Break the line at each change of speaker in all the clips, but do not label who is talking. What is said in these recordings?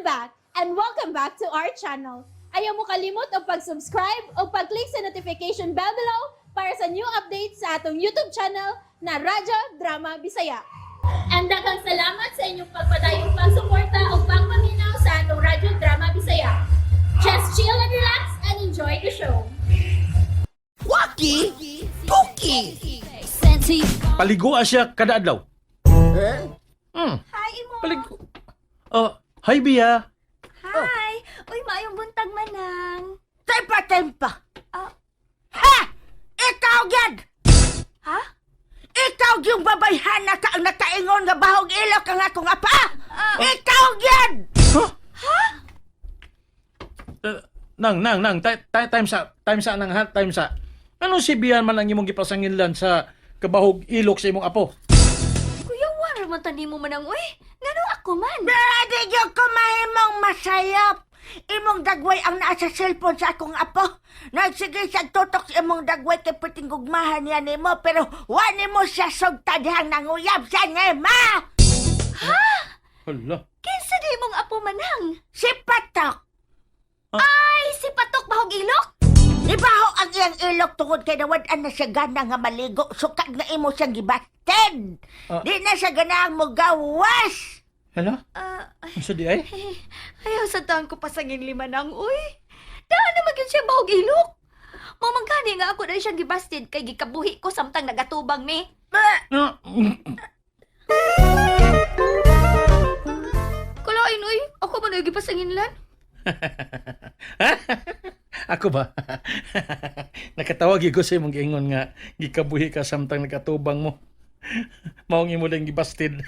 I'm back, and welcome back to our channel. Ayaw mo kalimot o pag-subscribe o pag-click sa notification bell below para sa new updates sa atong YouTube channel na Radyo Drama Bisaya. And daghang salamat sa inyong pagpadayong pagsuporta o pagpaminaw sa atong Radyo Drama Bisaya. Just chill and relax and enjoy the show.
Waki! Tuki!
Paliguan siya kada adlaw.
Hi, Imo.
Paligo. Hi Bia.
Hi. Uy, maayong buntag manang.
Tempa!
Ah,
Ha! Ikaw yan!
ha?
Ikaw yung babayhan na ang nakaingon nga bahog ilok ang akong apa! Ikaw yan!
Nang, time sa nang ha, time sa. Ano si Bia man ang imong gipasanginlan sa kabahog ilok sa imong apo?
Kuya, wala man tani mo manang, uy. Ngano ako man?
Pwede yung kumahimong masayap! Imong dagway ang naa sa cellphone sa akong apo. Nagsige sa tutok sa imong dagway kay puting gugmahan niya nimo pero wani mo siya sugta dihang nanguyab sa ngema!
Hala.
Kinsa di mong apo manang?
Si Patok!
Ay, si Patok bahog ilok?
Ibaho ang iyang ilok tungod kay nawad-an na siya gana nga maligo sukag na imo siyang gibated. Di na siya ganang mo gawas.
Hala?
Ay,
Asa di ay?
ayaw sa taon ko pasangin lima nang, uy. Daan naman yun siya bahog ilok. Mamagani nga ako na siyang gibasted kay gikabuhi ko samtang nagatubang ni.
No.
Kalain, uy. Ako man ay gipasanginlan.
Ako ba? Nakatawag ko sa imong giingon nga gikabuhi ka samtang nakatubang mo. Maong imo lang gibasted.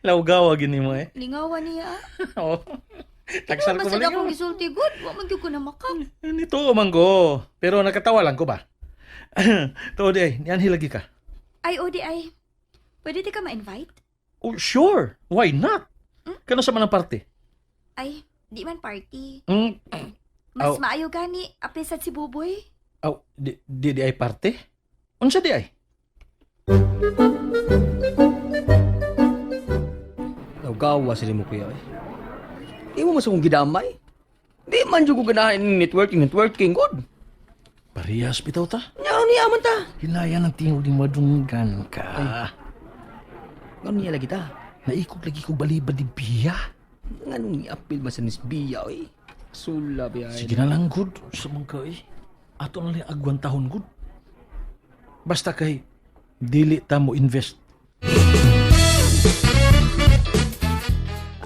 Lawgawa gini mo eh.
Lingawan niya.
Oo. Tagsal ko
Masad
balik.
akong gisulti good. Wa man gyud ko na makam.
Nito manggo. Pero nakatawa lang ko ba? Tuod ay, niyan hilagi ka.
Ay, Odi, ay. Pwede di ka ma-invite?
Oh, sure. Why not? Kano sa manang party?
Ay, di man party.
Mm.
Mas
Aw.
maayo gani, apisad si Buboy.
Oh, di ay party? Unsa di ay?
Gawa sila mo kuya eh. Di mo masukong gidamay. Di man dyan ko ganahan ng networking good.
Parehas bitaw ta.
Ano niya man ta?
Hilaya ng tingog ni madunggan ka.
Ano niya lagi ta?
Naikog lagi ko balibad di biya.
Anong i-appeal mas sa nisbiya eh. Sula biya.
Sige na lang good sa mga eh. Ato na lang agwan tahon good. Basta kay dili ta mo invest.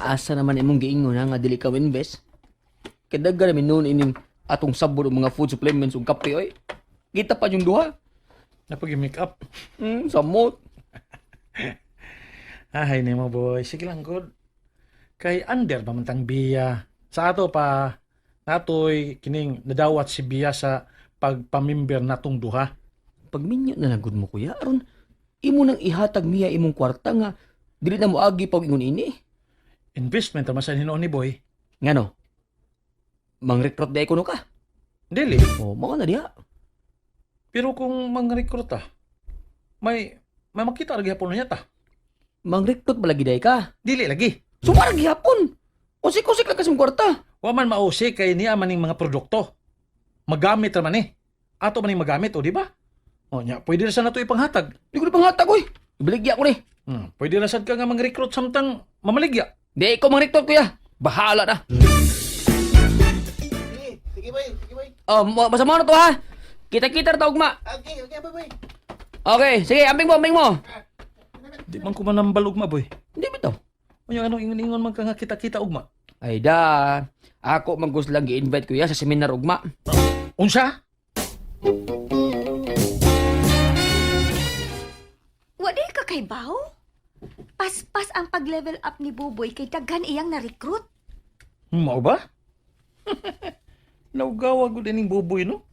Asa naman imong giingon nga dili ka invest? Kadaga namin noon ining atong sabon o mga food supplements o kape oy. Kita pa yung duha.
Napag-make up.
Samot.
Hay ni mo boy. Sige lang good. Kay under pa man tang biya. Sa ato pa natoy kining nadawat si biya sa pagpamimber natong duha.
Pagminyo na lang gud mo kuya aron imo nang ihatag niya imong kwarta nga dili na mo agi pag ingon ini.
Investment naman sa hinoon ni boy.
Ngano? Mang-recruit da kuno ka?
Dili.
Oh, mao na diha.
Pero kung mang-recruit ta, may makita lagi hapon niya ta.
Mang-recruit ba lagi day ka?
Dili lagi.
Sumara gihapon. Usik-usik lang kasing kwarta.
Wa man mausi kay niya maning mga produkto. Magamit ra man eh. Ato maning magamit o di ba? O nya, pwede ra sa nato ipanghatag.
Di ko na panghatag oy. Ibaligya ko ni.
Pwede ra sad ka nga mang-recruit samtang mamaligya.
Di ko mang-recruit kuya. Bahala na.
Sige boy.
Oh, masama na to ha. Kita-kita na ugma.
Okay, boy.
Okay, sige, ambing mo.
Di man ko manambal ugma boy.
Hindi bitaw.
O yung anong ingon-ingon man ka nga kita-kita ugma.
Ay da. Ako man gusto lang gi-invite kuya sa seminar ugma.
Unsa?
Wadi ka kay Bao? Pas-pas ang pag-level up ni Buboy kay daghan iyang na-recruit.
Mao ba? Naugawa gud ining buboy no?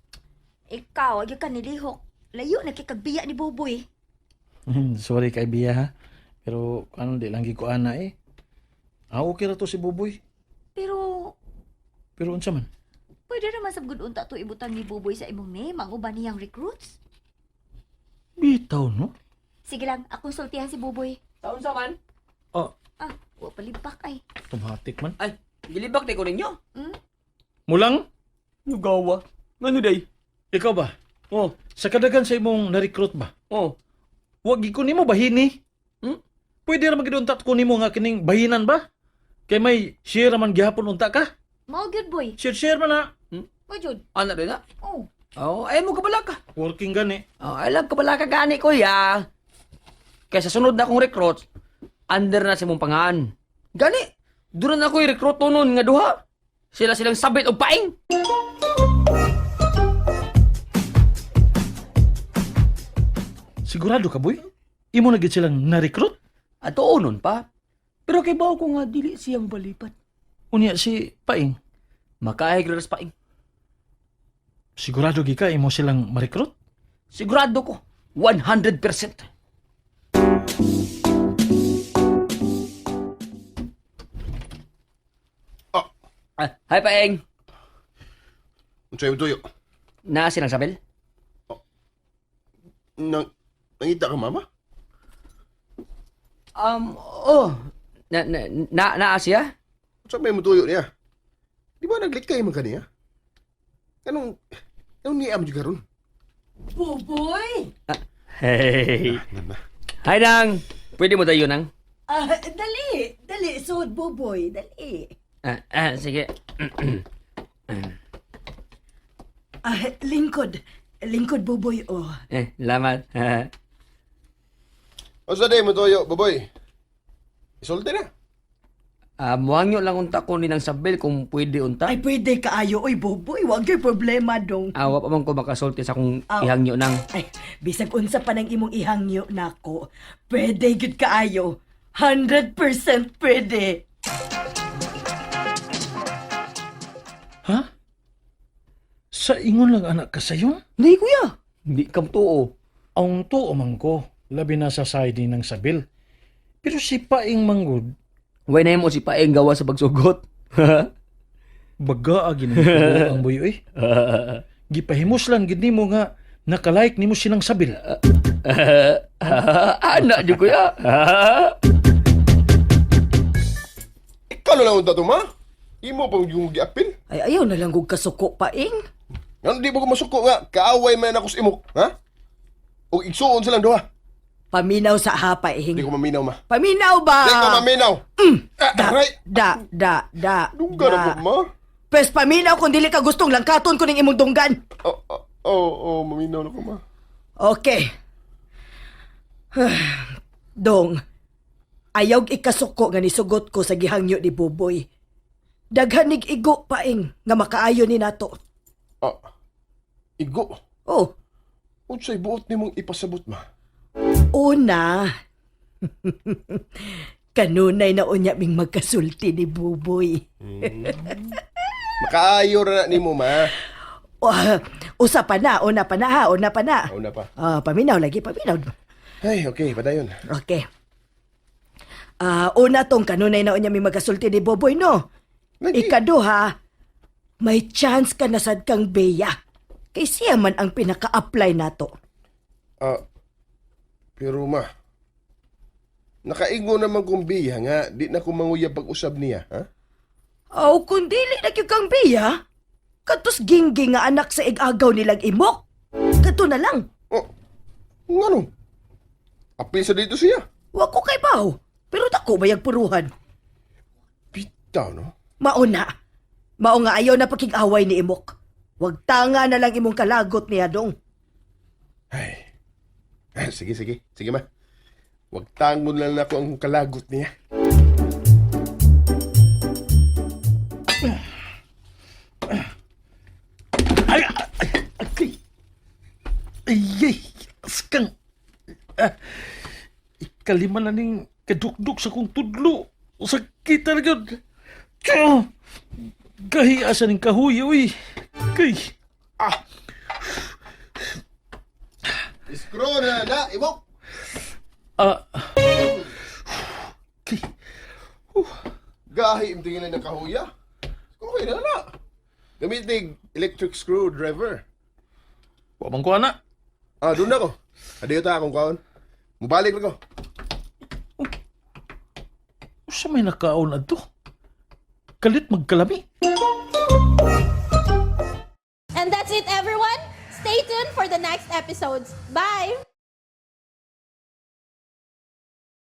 Ikaw, agyo ka nilihok. Layo na kikagbiya ni Buboy.
Sorry kay biya ha. Pero ano di lang ko ana eh. Okay ra to si buboy.
Pero,
Pero unsa man?
pwede naman sab gud unta to ibutang ni Buboy sa imong name, ang uban niyang recruits.
Bitaw no?
Sige lang, akong sultihan si Buboy.
Taon sa man?
Oh,
Wa palibak ay.
Tumatik man.
Ay, gilibak di ko ninyo.
Mulang,
Nugawa. Ngano day?
ikaw ba?
Oh,
Sa kadagan sa imong na-recruit ba?
oh.
Wag ko nimo bahini.
Hmm?
Pwede ra magiduntat ko nimo nga kining bahinan ba? Kay may share man gihapon unta ka?
Mao gyud boy.
Share man na.
Mo jud.
Ano rin na?
Oh.
Oh, ay mo kabala ka.
Working gani.
Oh, I love kabala ka gani kuya. Kaya sa sunod na akong recruit, under na si mong pangaan. Gani, doon na ako i-recruit nun nga duha. Sila silang sabit o paing.
Sigurado ka, boy? Imo na gid silang na-recruit?
At nun pa. Pero kay bao ko nga dili siyang balipat.
Unya si Paing.
Makaig ras paing.
Sigurado gi ka imo silang ma-recruit?
Sigurado ko, 100%. Hi paing.
Unsay mo tuyo?
Naa silang sabel?
Nangita ka, mama?
Oh. Naa siya?
Unsay mo tuyo niya? Di ba naglikay man kaniya? Anong niyam juga ron?
Buboy!
Hey.
Nana.
Hi nang. Pwede mo tayo nang?
Dali! Dali, sud, Buboy. Dali.
Sige.
Lingkod. Lingkod, Buboy, oh.
Lamat.
Unsa day mo tuyo, baboy? Isulti na.
Muhangyo lang unta ko ni nang sabel kung pwede unta.
Ay, pwede kaayo. Oy, Buboy, wag yung problema dong.
Awa pa man ko makasulti sa akong
Aw.
ihangyo nang.
Ay, bisag unsa pa nang imong ihangyo nako. Pwede gud kaayo. 100% pwede.
Ha? Sa ingon lang anak ka sayo?
Hindi kuya. Hindi kam tuo.
Ang tuo man ko, labi na sa side ni ng sabil. Pero si Paing manggod,
Way na mo si Paeng gawa sa pagsugot.
baga agi ng ang boy eh. Gipahimos lang gid nimo nga nakalike nimo silang sabil.
Anak di kuya.
Ikaw na lang unta to, ma? Imo pang yung giapil?
Ay, ayaw na lang gug kasuko paing.
Ano di mo ko masuko nga? Kaaway man ako sa imok, ha? O igsuon silang duha.
Paminaw sa hapa
Di
ing.
ko maminaw, ma.
Paminaw ba?
Di ko maminaw. Aray!
Da.
Dungga na mo, ma.
Pes paminaw kung dili ka gustong langkaton ko ning imong dunggan.
Maminaw na ko, ma.
Okay. Dong, ayaw ikasuko nga nisugot ko sa gihangyo ni Buboy. Daghanig igo paing nga makaayo ni nato.
Igo.
Oh,
Unsay buot nimong ipasabot, ma?
una. Kanunay na unya ming magkasulti ni Buboy.
Makaayo ra na nimo, ma.
Usa pa na, una pa na.
Una pa.
Paminaw lagi, paminaw.
Ay, okay, padayon.
Okay. Una tong kanunay na unya ming magkasulti ni Buboy, no?
Lagi.
Ikaduha, may chance ka na sad kang beya. Kay siya man ang pinaka-apply nato.
Pero, ma, nakaingo naman kong biya nga, di na ko manguyab pag-usab niya, ha?
Aw, kung dili na gyud kang beya, katos gingging nga anak sa igagaw nilang imok. Kato na lang.
Ngano? Apil sa dito siya.
Wa ko kay baw, pero dako bayag puruhan.
Bitaw, no?
Mauna. Mao nga ayaw na pakig-away ni imok. Wag tanga na lang imong kalagot niya dong.
Ay. Sige. Sige, ma. Huwag tangon lang ako ang kalagot niya.
Ay, askang. Ikalima na ning kadukduk sa kong tudlo. Sakit talaga. Kahi asa ning kahuy, uy. Kay.
Iskro na, imok!
Kay.
Gahi imtingin ng kahuya. Okay na. Gamitin electric screwdriver.
Wa man ko ana.
Doon na ko. Adiyo ta akong kaon. Mubalik na ko.
Asa may nakaon adto? Kalit magkalami.
And that's it, everyone. Stay tuned for the next episodes. Bye!